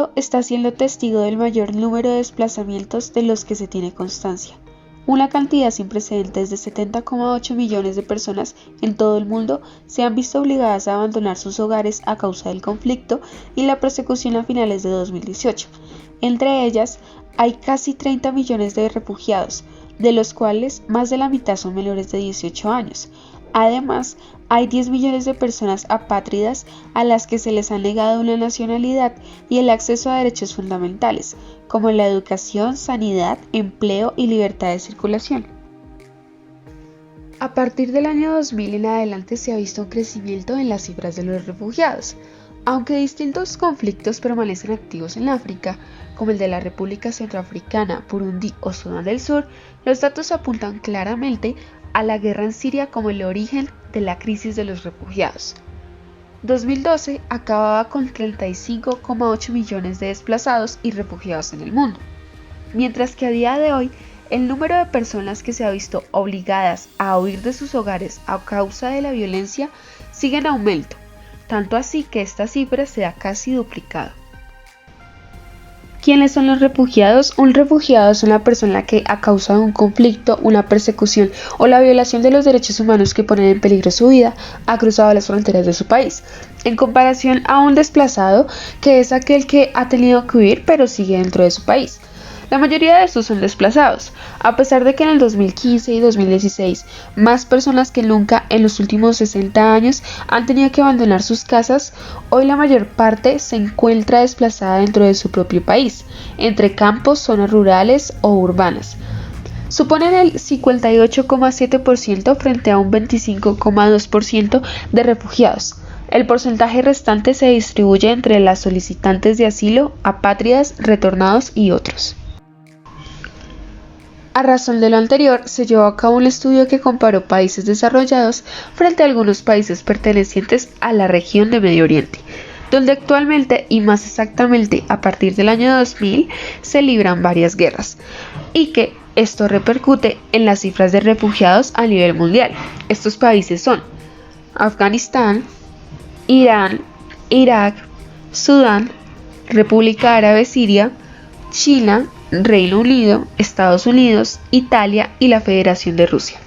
mundo está siendo testigo del mayor número de desplazamientos de los que se tiene constancia. Una cantidad sin precedentes de 70,8 millones de personas en todo el mundo se han visto obligadas a abandonar sus hogares a causa del conflicto y la persecución a finales de 2018. Entre ellas, hay casi 30 millones de refugiados, de los cuales más de la mitad son menores de 18 años. Además, hay 10 millones de personas apátridas a las que se les ha negado una nacionalidad y el acceso a derechos fundamentales, como la educación, sanidad, empleo y libertad de circulación. A partir del año 2000 en adelante se ha visto un crecimiento en las cifras de los refugiados. Aunque distintos conflictos permanecen activos en África, como el de la República Centroafricana, Burundi o Sudán del Sur, los datos apuntan claramente a la guerra en Siria como el origen de la crisis de los refugiados. 2012 acababa con 35,8 millones de desplazados y refugiados en el mundo, mientras que a día de hoy el número de personas que se ha visto obligadas a huir de sus hogares a causa de la violencia sigue en aumento, tanto así que esta cifra se ha casi duplicado. ¿Quiénes son los refugiados? Un refugiado es una persona que a causa de un conflicto, una persecución o la violación de los derechos humanos que ponen en peligro su vida, ha cruzado las fronteras de su país, en comparación a un desplazado, que es aquel que ha tenido que huir pero sigue dentro de su país. La mayoría de estos son desplazados, a pesar de que en el 2015 y 2016 más personas que nunca en los últimos 60 años han tenido que abandonar sus casas. Hoy la mayor parte se encuentra desplazada dentro de su propio país, entre campos, zonas rurales o urbanas. Suponen el 58,7% frente a un 25,2% de refugiados. El porcentaje restante se distribuye entre las solicitantes de asilo, apátridas, retornados y otros. A razón de lo anterior, se llevó a cabo un estudio que comparó países desarrollados frente a algunos países pertenecientes a la región de Medio Oriente, donde actualmente y más exactamente a partir del año 2000 se libran varias guerras, y que esto repercute en las cifras de refugiados a nivel mundial. Estos países son Afganistán, Irán, Irak, Sudán, República Árabe Siria, China, Reino Unido, Estados Unidos, Italia y la Federación de Rusia.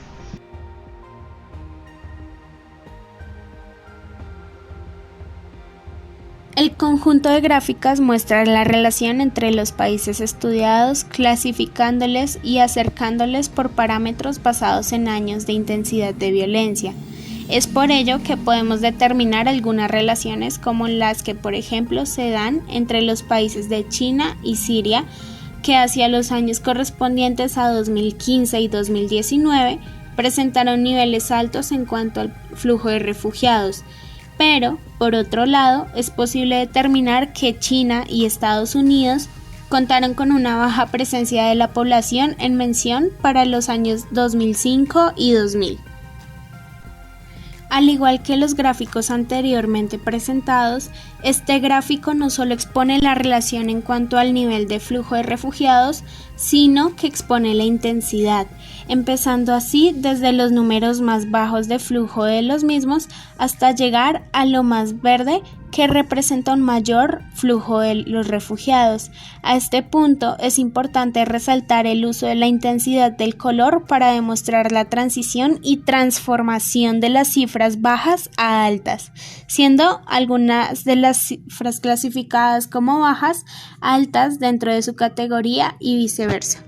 El conjunto de gráficas muestra la relación entre los países estudiados, clasificándoles y acercándoles por parámetros basados en años de intensidad de violencia. Es por ello que podemos determinar algunas relaciones como las que, por ejemplo, se dan entre los países de China y Siria, que hacia los años correspondientes a 2015 y 2019 presentaron niveles altos en cuanto al flujo de refugiados. Pero, por otro lado, es posible determinar que China y Estados Unidos contaron con una baja presencia de la población en mención para los años 2005 y 2000. Al igual que los gráficos anteriormente presentados, este gráfico no solo expone la relación en cuanto al nivel de flujo de refugiados, sino que expone la intensidad, empezando así desde los números más bajos de flujo de los mismos hasta llegar a lo más verde, que representa un mayor flujo de los refugiados. A este punto es importante resaltar el uso de la intensidad del color para demostrar la transición y transformación de las cifras bajas a altas, siendo algunas de las cifras clasificadas como bajas altas dentro de su categoría y viceversa.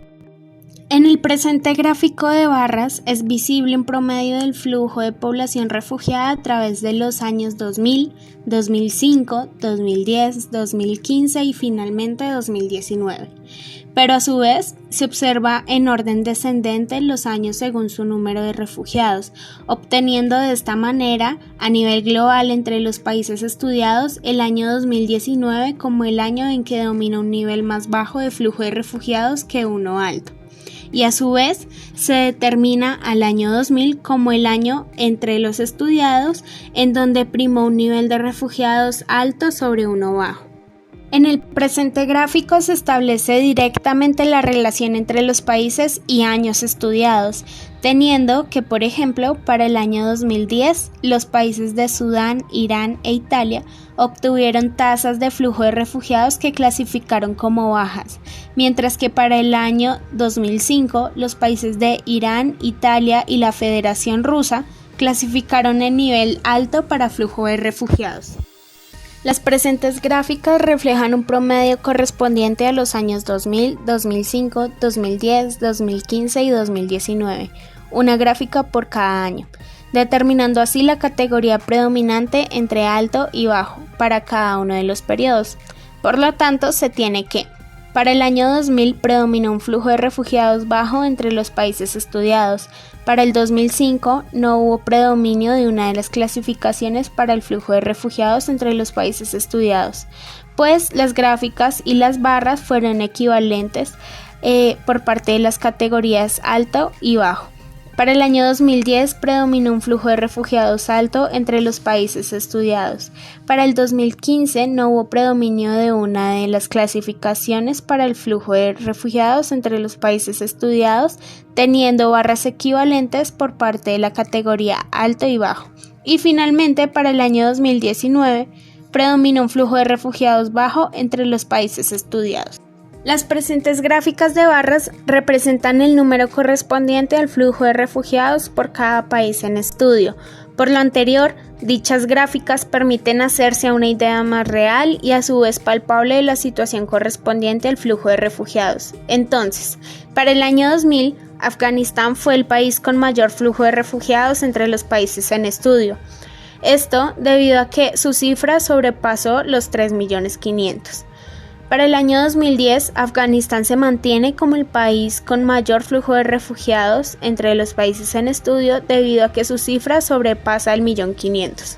En el presente gráfico de barras es visible un promedio del flujo de población refugiada a través de los años 2000, 2005, 2010, 2015 y finalmente 2019. Pero a su vez se observa en orden descendente los años según su número de refugiados, obteniendo de esta manera a nivel global entre los países estudiados el año 2019 como el año en que domina un nivel más bajo de flujo de refugiados que uno alto. Y a su vez se determina al año 2000 como el año entre los estudiados en donde primó un nivel de refugiados alto sobre uno bajo. En el presente gráfico se establece directamente la relación entre los países y años estudiados, teniendo que, por ejemplo, para el año 2010, los países de Sudán, Irán e Italia obtuvieron tasas de flujo de refugiados que clasificaron como bajas, mientras que para el año 2005, los países de Irán, Italia y la Federación Rusa clasificaron en nivel alto para flujo de refugiados. Las presentes gráficas reflejan un promedio correspondiente a los años 2000, 2005, 2010, 2015 y 2019, una gráfica por cada año, determinando así la categoría predominante entre alto y bajo para cada uno de los periodos. Por lo tanto, se tiene que para el año 2000 predominó un flujo de refugiados bajo entre los países estudiados. Para el 2005 no hubo predominio de una de las clasificaciones para el flujo de refugiados entre los países estudiados, pues las gráficas y las barras fueron equivalentes por parte de las categorías alto y bajo. Para el año 2010 predominó un flujo de refugiados alto entre los países estudiados. Para el 2015 no hubo predominio de una de las clasificaciones para el flujo de refugiados entre los países estudiados, teniendo barras equivalentes por parte de la categoría alto y bajo. Y finalmente, para el año 2019 predominó un flujo de refugiados bajo entre los países estudiados. Las presentes gráficas de barras representan el número correspondiente al flujo de refugiados por cada país en estudio. Por lo anterior, dichas gráficas permiten hacerse una idea más real y a su vez palpable de la situación correspondiente al flujo de refugiados. Entonces, para el año 2000, Afganistán fue el país con mayor flujo de refugiados entre los países en estudio. Esto debido a que su cifra sobrepasó los 3.500.000. Para el año 2010, Afganistán se mantiene como el país con mayor flujo de refugiados entre los países en estudio debido a que su cifra sobrepasa el 1.500.000.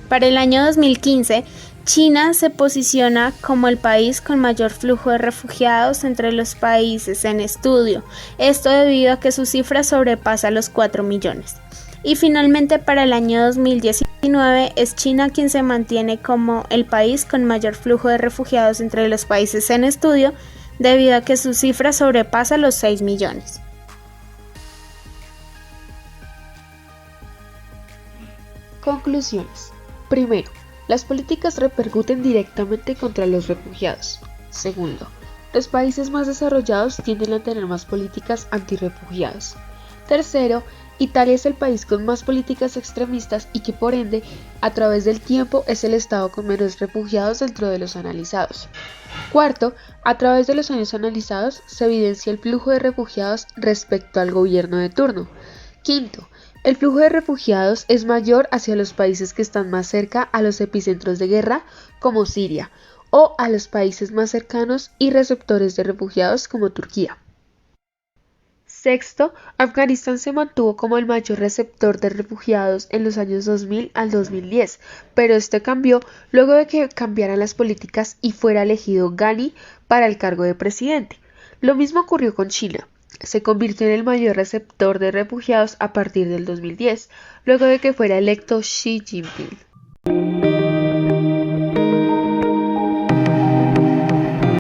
Para el año 2015, China se posiciona como el país con mayor flujo de refugiados entre los países en estudio, esto debido a que su cifra sobrepasa los 4 millones. Y finalmente, para el año 2019 es China quien se mantiene como el país con mayor flujo de refugiados entre los países en estudio, debido a que su cifra sobrepasa los 6 millones. Conclusiones. Primero, las políticas repercuten directamente contra los refugiados. Segundo, los países más desarrollados tienden a tener más políticas antirrefugiados. Tercero, Italia es el país con más políticas extremistas y que por ende, a través del tiempo, es el estado con menos refugiados dentro de los analizados. Cuarto, a través de los años analizados se evidencia el flujo de refugiados respecto al gobierno de turno. Quinto, el flujo de refugiados es mayor hacia los países que están más cerca a los epicentros de guerra, como Siria, o a los países más cercanos y receptores de refugiados como Turquía. Sexto, Afganistán se mantuvo como el mayor receptor de refugiados en los años 2000 al 2010, pero esto cambió luego de que cambiaran las políticas y fuera elegido Ghani para el cargo de presidente. Lo mismo ocurrió con China. Se convirtió en el mayor receptor de refugiados a partir del 2010, luego de que fuera electo Xi Jinping.